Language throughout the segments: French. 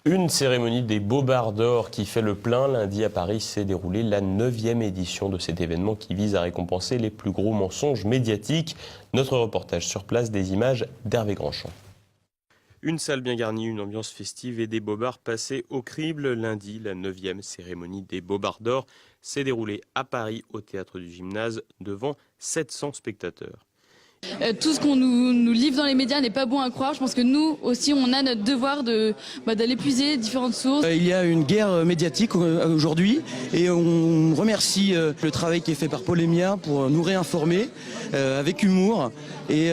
Une cérémonie des Bobards d'Or qui fait le plein. Lundi à Paris s'est déroulée la 9e édition de cet événement qui vise à récompenser les plus gros mensonges médiatiques. Notre reportage sur place, des images d'Hervé Grandchamp. Une salle bien garnie, une ambiance festive et des bobards passés au crible. Lundi, la 9e cérémonie des Bobards d'Or s'est déroulée à Paris au théâtre du Gymnase devant 700 spectateurs. Tout ce qu'on nous livre dans les médias n'est pas bon à croire. Je pense que nous aussi, on a notre devoir d'aller puiser différentes sources. Il y a une guerre médiatique aujourd'hui et on remercie le travail qui est fait par Paul Lemia pour nous réinformer avec humour et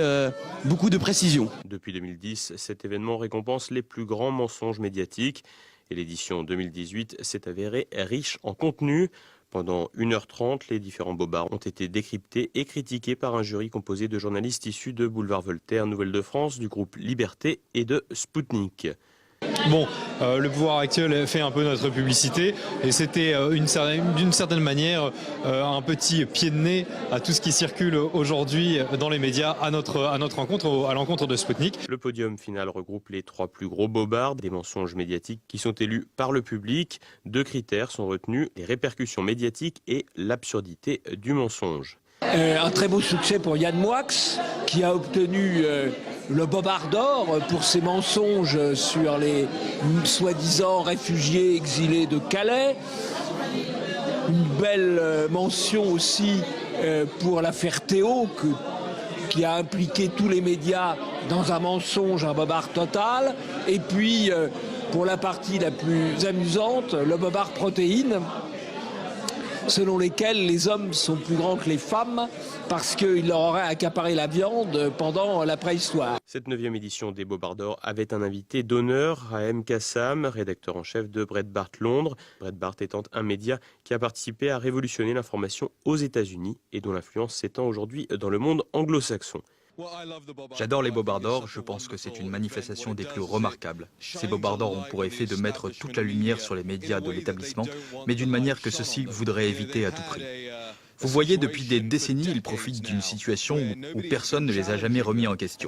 beaucoup de précision. Depuis 2010, cet événement récompense les plus grands mensonges médiatiques et l'édition 2018 s'est avérée riche en contenu. Pendant 1h30, les différents bobards ont été décryptés et critiqués par un jury composé de journalistes issus de Boulevard Voltaire, Nouvelles de France, du groupe Liberté et de Spoutnik. Bon, le pouvoir actuel fait un peu notre publicité et c'était d'une certaine manière un petit pied de nez à tout ce qui circule aujourd'hui dans les médias à notre rencontre, à l'encontre de Spoutnik. Le podium final regroupe les 3 plus gros bobards, des mensonges médiatiques qui sont élus par le public. 2 critères sont retenus, les répercussions médiatiques et l'absurdité du mensonge. Un très beau succès pour Yann Moix qui a obtenu le Bobard d'Or pour ses mensonges sur les soi-disant réfugiés exilés de Calais. Une belle mention aussi pour l'affaire Théo qui a impliqué tous les médias dans un mensonge, un bobard total. Et puis pour la partie la plus amusante, le Bobard protéine, selon lesquels les hommes sont plus grands que les femmes parce qu'ils leur auraient accaparé la viande pendant la préhistoire. Cette 9e édition des Bobards d'Or avait un invité d'honneur, Rahem Kassam, rédacteur en chef de Breitbart Londres. Breitbart étant un média qui a participé à révolutionner l'information aux États-Unis et dont l'influence s'étend aujourd'hui dans le monde anglo-saxon. J'adore les Bobards d'Or, je pense que c'est une manifestation des plus remarquables. Ces Bobards d'Or ont pour effet de mettre toute la lumière sur les médias de l'établissement, mais d'une manière que ceux-ci voudraient éviter à tout prix. Vous voyez, depuis des décennies, ils profitent d'une situation où personne ne les a jamais remis en question.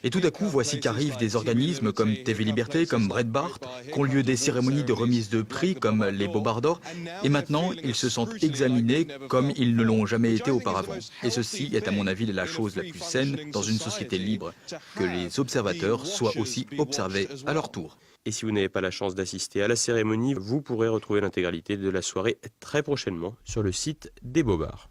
Et tout à coup, voici qu'arrivent des organismes comme TV Liberté, comme Breitbart, qu'ont lieu des cérémonies de remise de prix comme les Bobards d'Or, et maintenant, ils se sentent examinés comme ils ne l'ont jamais été auparavant. Et ceci est à mon avis la chose la plus saine dans une société libre, que les observateurs soient aussi observés à leur tour. Et si vous n'avez pas la chance d'assister à la cérémonie, vous pourrez retrouver l'intégralité de la soirée très prochainement sur le site des Bobards.